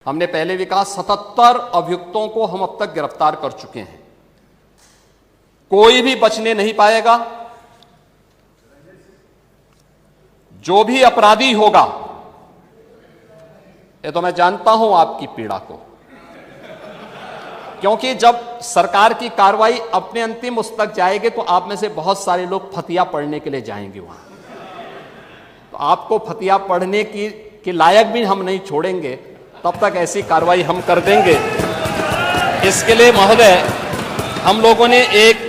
हमने पहले भी कहा 77 अभियुक्तों को हम अब तक गिरफ्तार कर चुके हैं। कोई भी बचने नहीं पाएगा। जो भी अपराधी होगा, ये तो मैं जानता हूं आपकी पीड़ा को, क्योंकि जब सरकार की कार्रवाई अपने अंतिम उस तक जाएगी तो आप में से बहुत सारे लोग फतिया पढ़ने के लिए जाएंगे वहां। तो आपको फतिया पढ़ने के लायक भी हम नहीं छोड़ेंगे, तब तक ऐसी कार्रवाई हम कर देंगे। इसके लिए महोदय, हम लोगों ने एक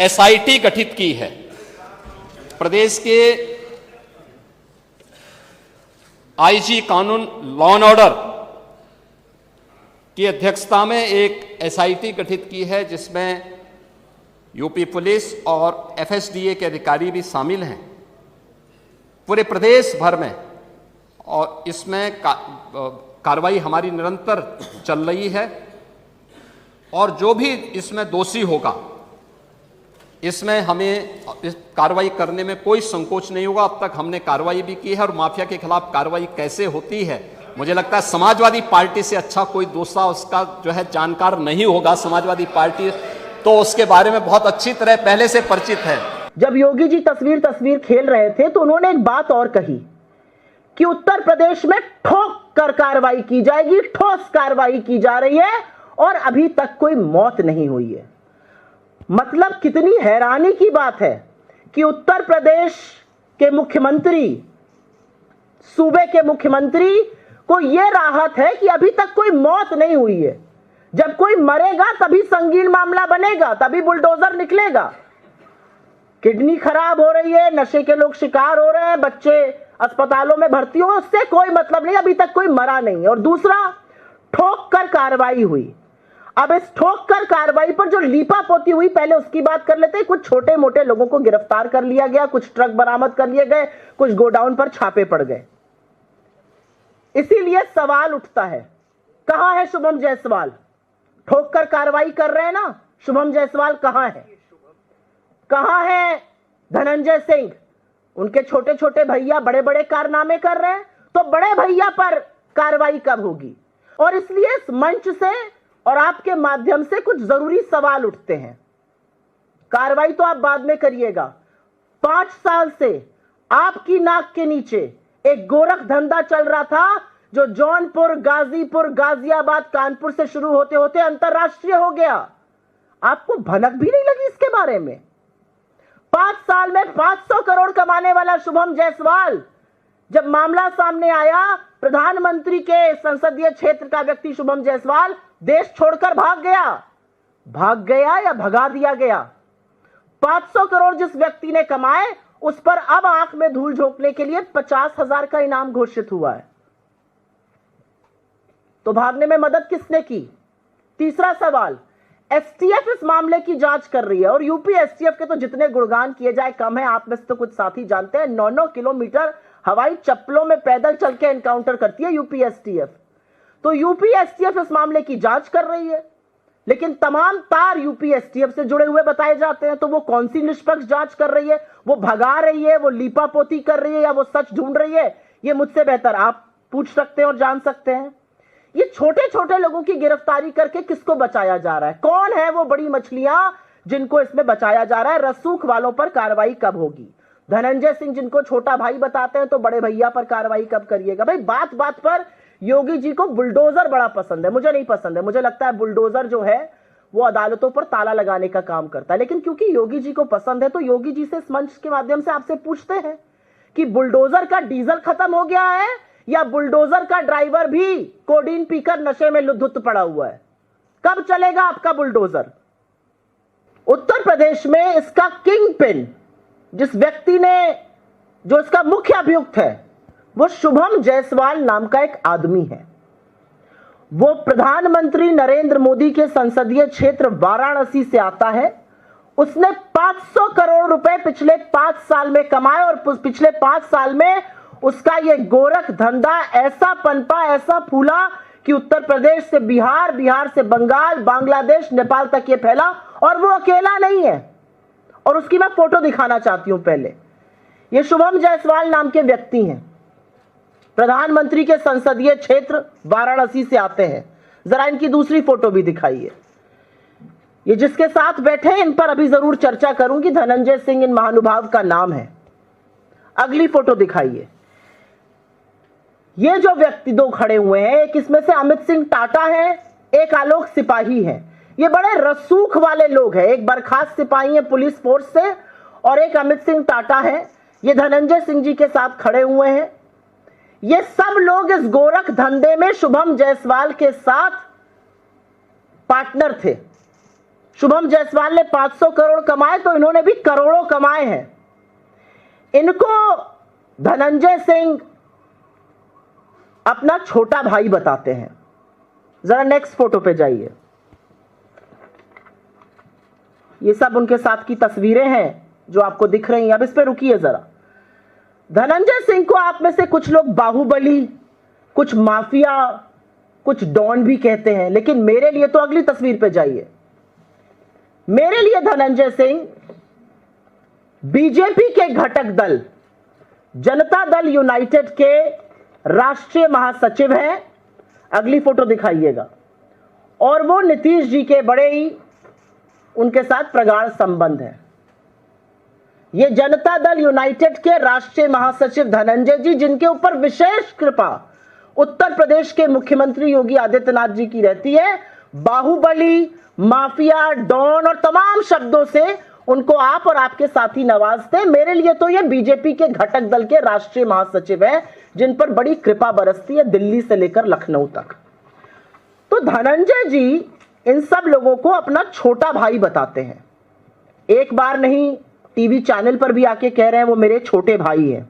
एसआईटी गठित की है। प्रदेश के आईजी कानून लॉ एंड ऑर्डर की अध्यक्षता में एक एसआईटी गठित की है, जिसमें यूपी पुलिस और एफएसडीए के अधिकारी भी शामिल हैं पूरे प्रदेश भर में। और इसमें कार्रवाई हमारी निरंतर चल रही है और जो भी इसमें दोषी होगा, इसमें हमें इस कार्रवाई करने में कोई संकोच नहीं होगा। अब तक हमने कार्रवाई भी की है और माफिया के खिलाफ कार्रवाई कैसे होती है, मुझे लगता है समाजवादी पार्टी से अच्छा कोई दूसरा उसका जो है जानकार नहीं होगा। समाजवादी पार्टी तो उसके बारे में बहुत अच्छी तरह पहले से परिचित है। जब योगी जी तस्वीर खेल रहे थे तो उन्होंने एक बात और कही कि उत्तर प्रदेश में ठोक कर कार्रवाई की जाएगी, ठोस कार्रवाई की जा रही है और अभी तक कोई मौत नहीं हुई है। मतलब कितनी हैरानी की बात है कि उत्तर प्रदेश के मुख्यमंत्री, सूबे के मुख्यमंत्री को यह राहत है कि अभी तक कोई मौत नहीं हुई है। जब कोई मरेगा तभी संगीन मामला बनेगा, तभी बुलडोजर निकलेगा। किडनी खराब हो रही है, नशे के लोग शिकार हो रहे हैं, बच्चे अस्पतालों में भर्ती हो, उससे कोई मतलब नहीं, अभी तक कोई मरा नहीं। और दूसरा, ठोक कर कार्रवाई हुई। अब इस ठोक कर कार्रवाई पर जो लीपापोती हुई, पहले उसकी बात कर लेते हैं। कुछ छोटे मोटे लोगों को गिरफ्तार कर लिया गया, कुछ ट्रक बरामद कर लिए गए, कुछ गोडाउन पर छापे पड़ गए। इसीलिए सवाल उठता है, कहां है शुभम जायसवाल? ठोक कर कार्रवाई कर रहे हैं ना, शुभम जायसवाल कहां है? कहां है धनंजय सिंह? उनके छोटे छोटे भैया बड़े बड़े कारनामे कर रहे हैं, तो बड़े भैया पर कार्रवाई कब होगी? और इसलिए इस मंच से और आपके माध्यम से कुछ जरूरी सवाल उठते हैं। कार्रवाई तो आप बाद में करिएगा। 5 साल से आपकी नाक के नीचे एक गोरख धंधा चल रहा था, जो जौनपुर, गाजीपुर, गाजियाबाद, कानपुर से शुरू होते होते अंतरराष्ट्रीय हो गया। आपको भनक भी नहीं लगी इसके बारे में? 5 साल में 500 करोड़ कमाने वाला शुभम जायसवाल, जब मामला सामने आया, प्रधानमंत्री के संसदीय क्षेत्र का व्यक्ति शुभम जायसवाल देश छोड़कर भाग गया या भगा दिया गया? 500 करोड़ जिस व्यक्ति ने कमाए, उस पर अब आंख में धूल झोंकने के लिए 50,000 का इनाम घोषित हुआ है। तो भागने में मदद किसने की? तीसरा सवाल, एसटीएफ इस मामले की जांच कर रही है और यूपी एसटीएफ के तो जितने गुणगान किए जाए कम है। आप में से तो कुछ साथी जानते हैं, 9-9 किलोमीटर हवाई चप्पलों में पैदल चल के एनकाउंटर करती है यूपी एसटीएफ। तो यूपी एसटीएफ इस मामले की जांच कर रही है, लेकिन तमाम तार यूपी एसटीएफ से जुड़े हुए बताए जाते हैं। तो वो कौन सी निष्पक्ष जांच कर रही है? वो भगा रही है, वो लीपापोती कर रही है, या वो सच ढूंढ रही है? ये मुझसे बेहतर आप पूछ सकते हैं और जान सकते हैं। ये छोटे छोटे लोगों की गिरफ्तारी करके किसको बचाया जा रहा है? कौन है वो बड़ी मछलियां जिनको इसमें बचाया जा रहा है? रसूख वालों पर कार्रवाई कब होगी? धनंजय सिंह जिनको छोटा भाई बताते हैं, तो बड़े भैया पर कार्रवाई कब करिएगा? भाई बात बात पर योगी जी को बुलडोजर बड़ा पसंद है, मुझे नहीं पसंद है। मुझे लगता है बुलडोजर जो है वो अदालतों पर ताला लगाने का काम करता है। लेकिन क्योंकि योगी जी को पसंद है, तो योगी जी से इस मंच के माध्यम से आपसे पूछते हैं कि बुलडोजर का डीजल खत्म हो गया है या बुलडोजर का ड्राइवर भी कोडीन पीकर नशे में लुत्थ पड़ा हुआ है? कब चलेगा आपका बुलडोजर? उत्तर प्रदेश में इसका किंग पिन, जिस व्यक्ति ने, जो इसका मुख्य अभियुक्त है, वो शुभम जायसवाल नाम का एक आदमी है। वो प्रधानमंत्री नरेंद्र मोदी के संसदीय क्षेत्र वाराणसी से आता है। उसने 500 करोड़ रुपए पिछले 5 साल में कमाए और पिछले 5 साल में उसका ये गोरख धंधा ऐसा पनपा, ऐसा फूला कि उत्तर प्रदेश से बिहार, बिहार से बंगाल, बांग्लादेश, नेपाल तक ये फैला। और वो अकेला नहीं है, और उसकी मैं फोटो दिखाना चाहती हूं। पहले ये शुभम जायसवाल नाम के व्यक्ति हैं। प्रधानमंत्री के संसदीय क्षेत्र वाराणसी से आते हैं। जरा इनकी दूसरी फोटो भी दिखाइए। ये जिसके साथ बैठे हैं इन पर अभी जरूर चर्चा करूंगी। धनंजय सिंह इन महानुभाव का नाम है। अगली फोटो दिखाइए। ये जो व्यक्ति दो खड़े हुए हैं, एक इसमें से अमित सिंह टाटा है, एक आलोक सिपाही है। ये बड़े रसूख वाले लोग हैं। एक बर्खास्त सिपाही है पुलिस फोर्स से और एक अमित सिंह टाटा है। ये धनंजय सिंह जी के साथ खड़े हुए हैं। ये सब लोग इस गोरख धंधे में शुभम जायसवाल के साथ पार्टनर थे। शुभम जायसवाल ने 500 करोड़ कमाए तो इन्होंने भी करोड़ों कमाए हैं। इनको धनंजय सिंह अपना छोटा भाई बताते हैं। जरा नेक्स्ट फोटो पे जाइए। ये सब उनके साथ की तस्वीरें हैं जो आपको दिख रही हैं। अब इस पे रुकिए जरा। धनंजय सिंह को आप में से कुछ लोग बाहुबली, कुछ माफिया, कुछ डॉन भी कहते हैं, लेकिन मेरे लिए तो अगली तस्वीर पे जाइए। मेरे लिए धनंजय सिंह बीजेपी के घटक दल जनता दल यूनाइटेड के राष्ट्रीय महासचिव हैं। अगली फोटो दिखाइएगा। और वो नीतीश जी के बड़े ही उनके साथ प्रगाढ़ संबंध है। ये जनता दल यूनाइटेड के राष्ट्रीय महासचिव धनंजय जी, जिनके ऊपर विशेष कृपा उत्तर प्रदेश के मुख्यमंत्री योगी आदित्यनाथ जी की रहती है, बाहुबली, माफिया, डॉन और तमाम शब्दों से उनको आप और आपके साथी नवाजते। मेरे लिए तो ये बीजेपी के घटक दल के राष्ट्रीय महासचिव हैं, जिन पर बड़ी कृपा बरसती है दिल्ली से लेकर लखनऊ तक। तो धनंजय जी इन सब लोगों को अपना छोटा भाई बताते हैं। एक बार नहीं, टीवी चैनल पर भी आके कह रहे हैं वो मेरे छोटे भाई हैं।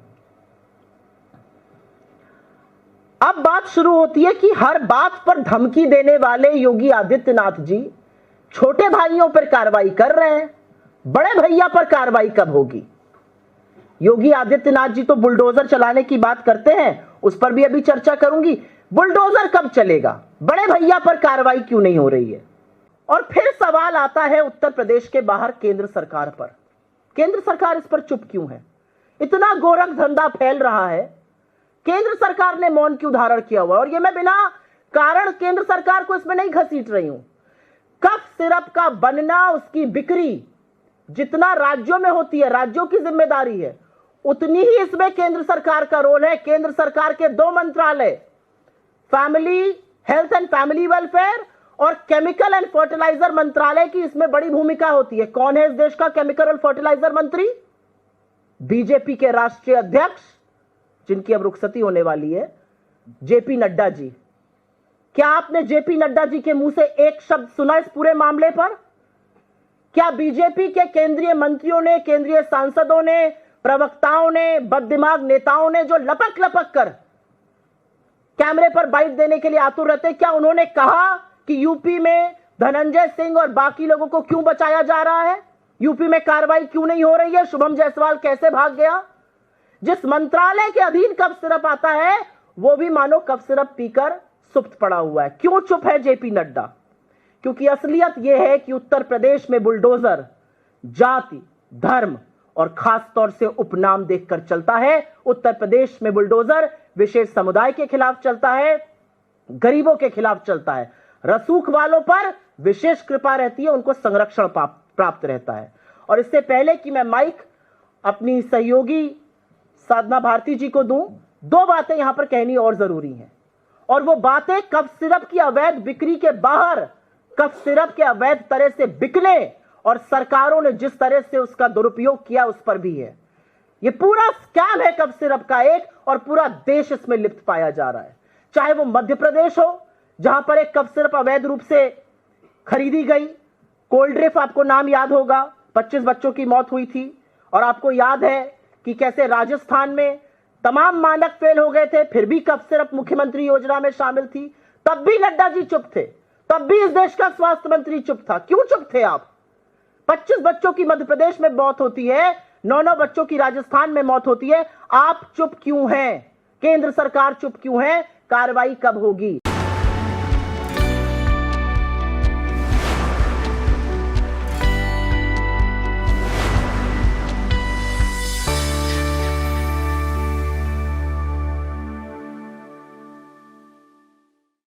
अब बात शुरू होती है कि हर बात पर धमकी देने वाले योगी आदित्यनाथ जी छोटे भाइयों पर कार्रवाई कर रहे हैं, बड़े भैया पर कार्रवाई कब होगी? योगी आदित्यनाथ जी तो बुलडोजर चलाने की बात करते हैं, उस पर भी अभी चर्चा करूंगी। बुलडोजर कब चलेगा? बड़े भैया पर कार्रवाई क्यों नहीं हो रही है? और फिर सवाल आता है उत्तर प्रदेश के बाहर केंद्र सरकार पर। केंद्र सरकार इस पर चुप क्यों है? इतना गोरख धंधा फैल रहा है, केंद्र सरकार ने मौन क्यों धारण किया हुआ? और ये मैं बिना कारण केंद्र सरकार को इसमें नहीं घसीट रही हूं। कफ सिरप का बनना, उसकी बिक्री जितना राज्यों में होती है, राज्यों की जिम्मेदारी है, उतनी ही इसमें केंद्र सरकार का रोल है। केंद्र सरकार के दो मंत्रालय, family health and family welfare और केमिकल एंड फर्टिलाइजर मंत्रालय की इसमें बड़ी भूमिका होती है। कौन है इस देश का केमिकल और फर्टिलाइजर मंत्री? बीजेपी के राष्ट्रीय अध्यक्ष, जिनकी अब रुखसती होने वाली है, जेपी नड्डा जी। क्या आपने जेपी नड्डा जी के मुंह से एक शब्द सुना इस पूरे मामले पर? क्या बीजेपी के केंद्रीय मंत्रियों ने, केंद्रीय सांसदों ने, प्रवक्ताओं ने, बददिमाग नेताओं ने जो लपक लपक कर कैमरे पर बाइट देने के लिए आतुर रहते, क्या उन्होंने कहा कि यूपी में धनंजय सिंह और बाकी लोगों को क्यों बचाया जा रहा है? यूपी में कार्रवाई क्यों नहीं हो रही है? शुभम जायसवाल कैसे भाग गया? जिस मंत्रालय के अधीन कफ सिरप आता है वो भी मानो कफ सिरप पीकर सुप्त पड़ा हुआ है। क्यों चुप है जेपी नड्डा? क्योंकि असलियत यह है कि उत्तर प्रदेश में बुलडोजर जाति, धर्म और खास तौर से उपनाम देखकर चलता है। उत्तर प्रदेश में बुलडोजर विशेष समुदाय के खिलाफ चलता है, गरीबों के खिलाफ चलता है, रसूख वालों पर विशेष कृपा रहती है, उनको संरक्षण प्राप्त रहता है। और इससे पहले कि मैं माइक अपनी सहयोगी साधना भारती जी को दूं, दो बातें यहां पर कहनी और जरूरी हैं। और वो बातें कफ सिरप की अवैध बिक्री के बाहर, कफ सिरप के अवैध तरह से बिकने और सरकारों ने जिस तरह से उसका दुरुपयोग किया उस पर भी है। ये पूरा स्कैम है कफ सिरप का एक, और पूरा देश इसमें लिप्त पाया जा रहा है। चाहे वो मध्य प्रदेश हो, जहां पर एक कफ सिरप अवैध रूप से खरीदी गई। कोल्ड ड्रिफ्ट, आपको नाम याद होगा, 25 बच्चों की मौत हुई थी। और आपको याद है कि कैसे राजस्थान में तमाम मानक फेल हो गए थे, फिर भी कफ सिरप मुख्यमंत्री योजना में शामिल थी। तब भी नड्डा जी चुप थे, तब भी इस देश का स्वास्थ्य मंत्री चुप था। क्यों चुप थे आप? 25 बच्चों की मध्य प्रदेश में मौत होती है, 9 बच्चों की राजस्थान में मौत होती है, आप चुप क्यों हैं? केंद्र सरकार चुप क्यों है? कार्रवाई कब होगी?